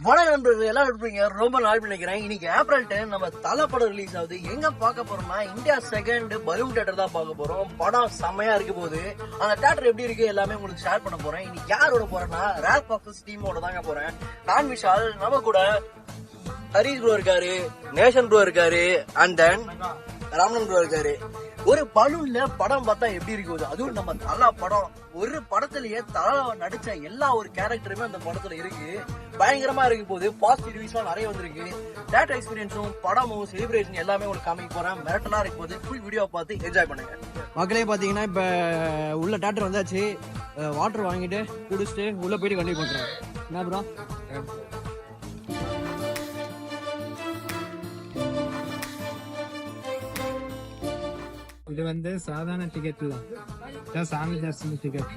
வணக்கம் நண்பர்கள், எல்லாம் இருப்பீங்க. ரொம்ப நாள் நினைக்கிறேன். இன்னைக்கு ஏப்ரல் 10 நம்ம தலை படம் ரிலீஸ் ஆகுது. எங்க பார்க்க போறோம்னா இந்தியா செகண்ட் பலூன் தியேட்டர் தான் பார்க்க போறோம். படம் செம்மையா இருக்க போகுது. அந்த தியேட்டர் எப்படி இருக்கு எல்லாமே உங்களுக்கு ஷேர் பண்ண போறேன். இன்னைக்கு யாரோட போறேன்னா ரேப் ஆஃபீஸ் டீமோட தாங்க போறேன். நான் விஷால், நம்ம கூட ஹரிஷ் ப்ரோ இருக்காரு, நேஷன் ப்ரோ இருக்காரு, அண்ட் தென் ராமன் ப்ரோ இருக்காரு. ஒரு பலூன்ல படம் பார்த்தா எப்படி இருக்குது, அதுவும் நம்ம தலா படம். ஒரு படத்திலேயே தலா நடிச்ச எல்லா ஒரு கேரக்டருமே அந்த படத்துல இருக்கு. பயங்கரமா இருக்கு போது. பாசிட்டிவ் ரிவ்யூஸ்லாம் நிறைய வந்திருக்கு. தியேட்டர் எக்ஸ்பீரியன்ஸும் படமும் செலிப்ரேஷன் எல்லாமே உங்களுக்கு காமிக்க போறேன். மிரட்டலா இருக்கும் போது ஃபுல் வீடியோ பார்த்து என்ஜாய் பண்ணுங்க. மக்களே பாத்தீங்கன்னா இப்ப உள்ள தியேட்டர் வந்தாச்சு. வாட்டர் வாங்கிட்டு குடிச்சிட்டு உள்ள போயிட்டு கண்டிப்பா பண்றேன். என்ன ப்ரோ? இது வந்து சாதாரண டிக்கெட் இல்ல, சாமி தரிசன டிக்கெட்.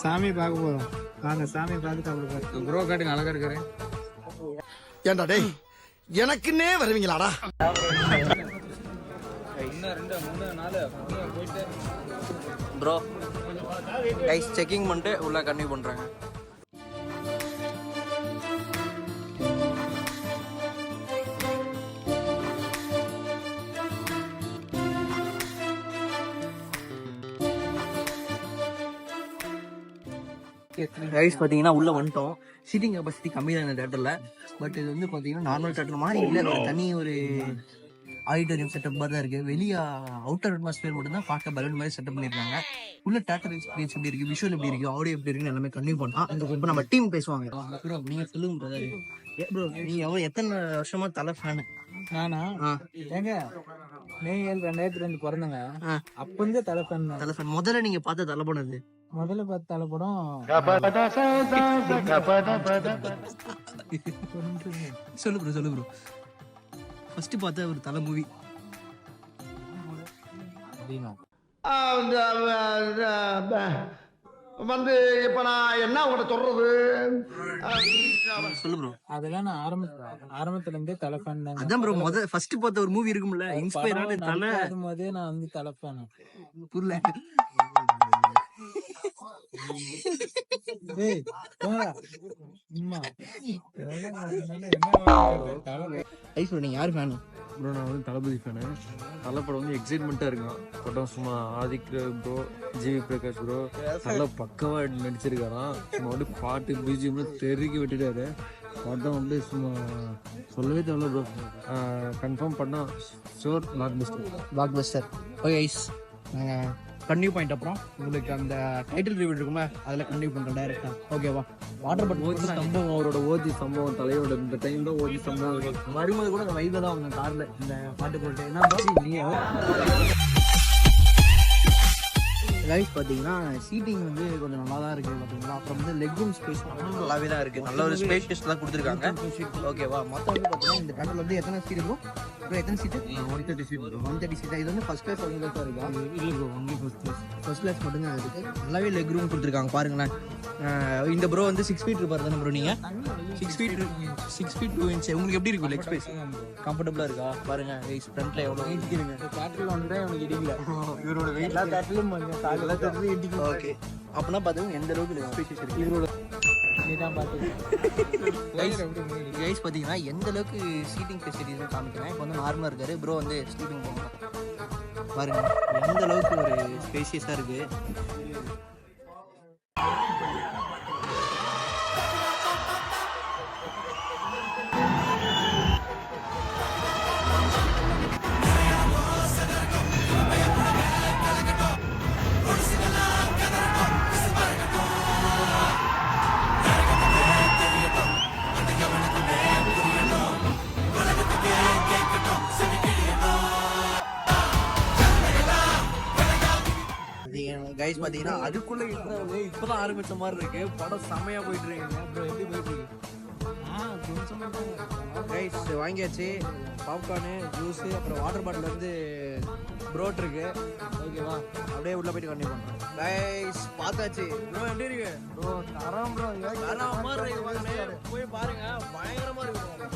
சாமி பார்க்க போறோம். வாங்க சாமி பார்த்துட்டு அப்புறம் ப்ரோ காட்டுங்க, அழகா இருக்கிறேன். ஏண்டா டேய், எனக்குன்னே வருவீங்களாடா? இன்னும் 2 3 4 போயிட்டு ப்ரோ கைஸ் செக்கிங் பண்ணிட்டு உள்ள கண்டினியூ பண்றாங்க. ரைஸ் பார்த்தீங்கன்னா உள்ள வந்துட்டோம். சீட்டிங் கெப்பாசிட்டி கம்மி தான் இந்த தேட்டர்ல. பட் இது வந்து பார்த்தீங்கன்னா நார்மல் தேட்டர் மாதிரி இல்லை, தனி ஒரு ஆடிட்டோரியம் செட்டப் மாதிரி தான் இருக்கு. வெளியே அவுட்டர் அட்மாஸ்பியர் மட்டும் தான் பார்க்க பலூன் மாதிரி செட்டப் பண்ணிருக்காங்க. உள்ள தேட்டர் எக்ஸ்பீரியன்ஸ் எப்படி இருக்கு, விஷுவல் எப்படி இருக்கு, ஆடியோ எப்படி இருக்குன்னு எல்லாமே கன்வியூ பண்ணலாம். இப்போ நம்ம டீம் பேசுவாங்க. ப்ரோ நீங்க சொல்லுங்க பிரதர். ப்ரோ நீங்க எத்தனை வருஷமா தலை ஃபேனு? நானா ஏங்க மே 7 2002 பிறந்தங்க. அப்ப இருந்தே தலை ஃபேன். முதல்ல நீங்க பார்த்த தலை படம் முதல்ல பார்த்த தலை படம் சொல்லு ப்ரோ. ஃபர்ஸ்ட் பார்த்த ஒரு தலை மூவி வந்து இப்ப நான் என்ன உங்கள்ட்ட சொல்றது? சொல்லு ப்ரோ. அதெல்லாம் நான் ஆரம்பத்துல இருந்தே தலை ஃபேன் தான். அதான் ப்ரோ முதல்ல ஃபர்ஸ்ட் பார்த்த ஒரு மூவி இருக்கும்ல, இன்ஸ்பயர் ஆன தலை. அதுமாதிரி நான் வந்து தலை ஃபேன். புரியல. நீங்க யாரு ஃபேனு? ப்ரோ நான் வந்து தளபதி ஃபேனு. தலைப்படம் வந்து எக்ஸைட்மெண்ட்டாக இருக்கும். படம் சும்மா Adhik bro, GV Prakash bro நல்லா பக்கவாக நடிச்சிருக்காராம். சும்மா வந்து பாட்டு பிஜிஎம்லாம் தெருக்கி விட்டுட்டாரு. படம் வந்து சும்மா சொல்லவே தேவையில்ல ப்ரோ. கன்ஃபார்ம் பண்ணால் ஷோர் பிளாக் பஸ்டர். ஓகே ஐஸ், நாங்கள் கன்டினியூ பாயிண்ட் அப்புறம் உங்களுக்கு அந்த டைட்டில் ரிவ்யூ இருக்குமா அதில் கன்டினியூ பண்ணுறோம் டைரக்டா. ஓகேவா? வாட்டர் பட் ஓஜி சம்பவம், அவரோட ஓஜி சம்பவம், தலையோட இந்த டைம் தான் ஓஜி சம்பவம். வரும்போது கூட அந்த வைப்ல தான் அவங்க காரில் இந்த பாட்டு போட்டு என்ன லைஃப் பார்த்தீங்கன்னா சீட்டிங் வந்து கொஞ்சம் நல்லா தான் இருக்குது பார்த்தீங்களா. அப்புறம் வந்து லெக் ரூம் ஸ்பேஸ் நல்லாவே தான் இருக்குது. நல்ல ஒரு ஸ்பேஷியஸ் தான் கொடுத்துருக்காங்க. ஓகேவா? மொத்தம் வந்து பார்த்தீங்கன்னா இந்த தேட்டரில் வந்து எத்தனை சீட் இருக்கும்? அப்புறம் எத்தனை சீட்டு? 130 சீட். 130 சீட்டா? இது வந்து ஃபர்ஸ்ட் கிளாஸ் செகண்ட் கிளாஸாக இருக்கா? இல்லை ப்ரோ, ஒன்லி ஃபர்ஸ்ட் கிளாஸ் மட்டும் தான் இருக்குது. நல்லாவே லெக் ரூம் கொடுத்துருக்காங்க பாருங்களேன். இந்த ப்ரோ வந்து 6 ஃபீட் இருப்பாரு தானே ப்ரோ? நீங்கள் 6 ஃபீட் 2 இன்ச். உங்களுக்கு எப்படி இருக்கும் லெக் ஸ்பேஸ்? கம்ஃபர்டபுளாக இருக்கா? பாருங்க ஃப்ரண்ட்ல எவ்வளோ இடிக்கிறீங்க. தேட்டரில் வந்து எனக்கு இடிக்கல. இவரோட வெயிட் எல்லா தேட்டரிலும் ஓகே. அப்படின்னா பார்த்தீங்கன்னா எந்த அளவுக்கு லெக் ஸ்பேஸ் இருக்கு இவரோட கைஸ் பார்த்தீங்கன்னா எந்த அளவுக்கு சீட்டிங் ஃபெசிலிட்டிஸ் காமிக்கிறேன். இப்போ வந்து நார்மலாக இருக்காரு ப்ரோ, வந்து ஸ்லீப்பிங் போகணும் பாருங்க எந்த அளவுக்கு ஒரு ஸ்பேஷியஸாக இருக்கு. கைஸ் பார்த்தீங்கன்னா அதுக்குள்ள இப்பதான் ஆரம்பிச்ச மாதிரி இருக்கு. படம் செம்மையா போயிட்டு இருக்கு. அப்புறம் எப்படி போயிட்டு இருக்கு கைஸ்? வாங்கியாச்சு பாப்கார்னு, ஜூஸு, அப்புறம் வாட்டர் பாட்டில் வந்து ப்ரோட் இருக்கு. ஓகேவா? அப்படியே உள்ள போயிட்டு கண்டினியூ பண்றோம். கைஸ் பார்த்தாச்சு. ப்ரோ எப்படி இருக்கு? ப்ரோ தரம் ப்ரோ, போய் பாருங்க, பயங்கரமா இருக்கும்.